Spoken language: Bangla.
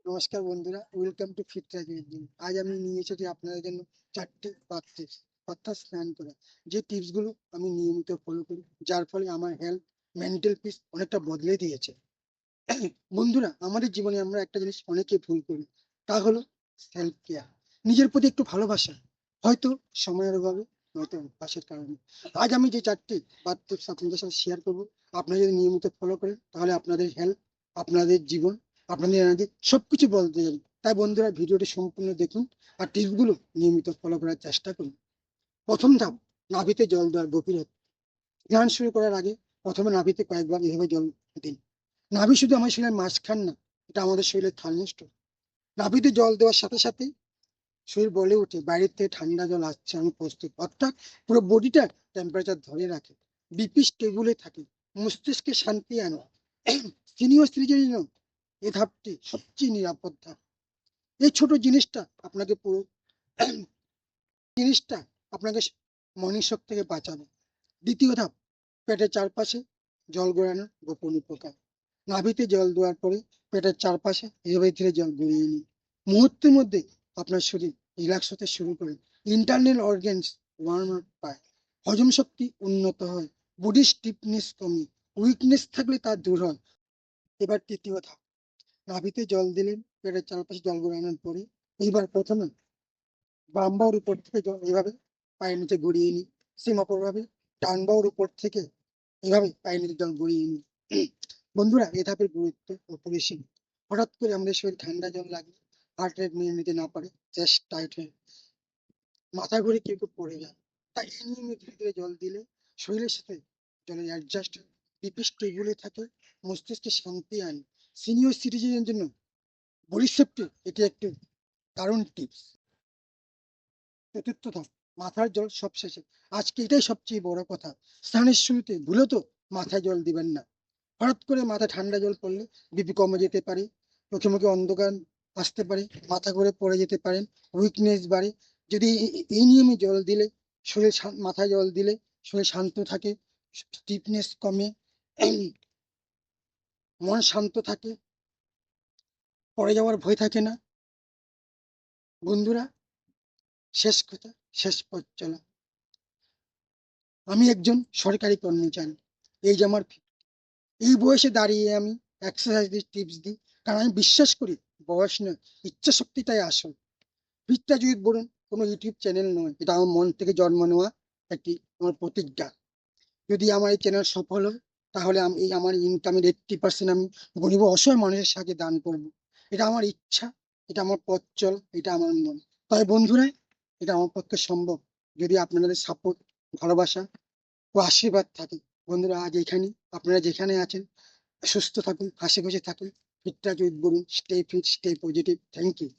নমস্কার বন্ধুরা, welcome to fit tracking gym. আজ আমি নিয়ে এসেছি আপনাদের জন্য 4টি বাথ টিপস, অর্থাৎ স্নান করা। যে টিপসগুলো আমি নিয়মিত ফলো করি, যার ফলে আমার হেলথ, মেন্টাল পিস অনেকটা বদলে দিয়েছে। বন্ধুরা, আমাদের জীবনে আমরা একটা জিনিস অনেকে ভুল করি, তা হলো সেলফ কেয়ার। নিজের প্রতি একটু ভালোবাসা, হয়তো সময়ের অভাবে, নয়তো অভ্যাসের কারণে। আজ আমি যে 4টি বাথ টিপস আপনাদের সাথে শেয়ার করবো, আপনারা যদি নিয়মিত ফলো করেন তাহলে আপনাদের হেলথ, আপনাদের জীবন, আপনাদের এনার্জি সবকিছু বদলে যাবে। তাই বন্ধুরা, ভিডিওটি সম্পূর্ণ দেখুন আর টিপসগুলো নিয়মিত ফলো করার চেষ্টা করুন। প্রথম ধাপ, নাভিতে জল দেওয়ার গভীরতা। স্নান শুরু করার আগে প্রথমে নাভিতে কয়েকবার এভাবে জল দিন। নাভি শুধু আমার শরীরের মাঝখান না, এটা আমাদের শরীরের থার্মোস্ট্যাট। নাভিতে জল দেওয়ার সাথে সাথে শরীর বলে ওঠে, বাইরের থেকে ঠান্ডা জল আসছে, আমি প্রস্তুত। অর্থাৎ পুরো বডিটার টেম্পারেচার ধরে রাখে, বিপি স্টেবলে থাকে, মস্তিষ্কে শান্তি আনে। সিনিয়র সিটিজেন এই ধাপটি সবচেয়ে নিরাপদ ধাপ। এই ছোট জিনিসটা আপনাকে পুরো জিনিসটা আপনাকে মর্নিং শক থেকে বাঁচাবে। দ্বিতীয় ধাপ, পেটের চারপাশে জল গড়ানোর গোপন উপকার। নাভিতে জল দেওয়ার পরে পেটের চারপাশে ধীরে ধীরে জল গড়িয়ে নিন। মুহূর্তের মধ্যে আপনার শরীর রিল্যাক্স হতে শুরু করে, ইন্টারনাল অর্গানস ওয়ার্ম আপ পায়, হজম শক্তি উন্নত হয়, বডি স্টিফনেস কমে, উইকনেস থাকলে তা দূর হয়। এবার তৃতীয় ধাপ, নাভিতে জল দিলেন, পেটের চারপাশে জল গড়ানোর পরে এইবার প্রথমে বাম বাহুর উপর থেকে জল এইভাবে পায়ের নিচে গড়িয়ে নিই। সেম অপরভাবে ডান বাহুর উপর থেকে এইভাবে পায়ের নিচে জল গড়িয়ে নিই। বন্ধুরা, এ ধাপের গুরুত্ব অপরিসীম। হঠাৎ করে আমাদের শরীর ঠান্ডা জল লাগে, হার্ট রেট নিয়ে নিতে না পারে, চেস্ট টাইট হয়, মাথা ঘুরে কেউ কেউ পড়ে যায়। তাই এই নিয়মে ধীরে ধীরে জল দিলে শরীরের সাথে জলের অ্যাডজাস্ট, বিপি স্টেবলে থাকে, মস্তিষ্কে শান্তি আনে। সিনিয়র সিটিজেনের জন্য বডি সেফটি এটি একটি দারুণ টিপস। চতুর্থ ধাপ, মাথার জল সবশেষে। আজকে এটাই সবচেয়ে বড় কথা, স্নানের শুরুতে ভুলে তো মাথায় জল দিবেন না। হঠাৎ করে মাথায় ঠান্ডা জল পড়লে বিপি কমে যেতে পারে, চোখে মুখে অন্ধকার আসতে পারে, মাথা ঘুরে পড়ে যেতে পারেন, উইকনেস বাড়ে। যদি এই নিয়মে জল দিলে শরীর মাথায় জল দিলে শরীর শান্ত থাকে, স্টিফনেস কমে, মন শান্ত থাকে, পড়ে যাওয়ার ভয় থাকে না। বন্ধুরা, শেষ কথা, শেষ পথ চলা। আমি একজন সরকারি কর্মচারী, এই যে আমার এই বয়সে দাঁড়িয়ে আমি এক্সারসাইজ টিপস দিই, কারণ আমি বিশ্বাস করি বয়স নয়, ইচ্ছা শক্তিটাই আসল। ফিটটা যদি বলুন, কোনো ইউটিউব চ্যানেল নয়, এটা আমার মন থেকে জন্ম নেওয়া একটি আমার প্রতিজ্ঞা। যদি আমার এই চ্যানেল সফল হয়, তাহলে আমি এই আমার ইনকামের 80% আমি গরিব অসহায় মানুষের সাথে দান করব। এটা আমার ইচ্ছা, এটা আমার পথ চল, এটা আমার মন। তাই বন্ধুরা, এটা আমার পক্ষে সম্ভব যদি আপনাদের সাপোর্ট, ভালোবাসা ও আশীর্বাদ থাকে। বন্ধুরা, আজ এখানে, আপনারা যেখানে আছেন সুস্থ থাকুন, হাসি খুশি থাকুন, ফিটটা যদি বলুন, stay fit, stay positive. Thank you.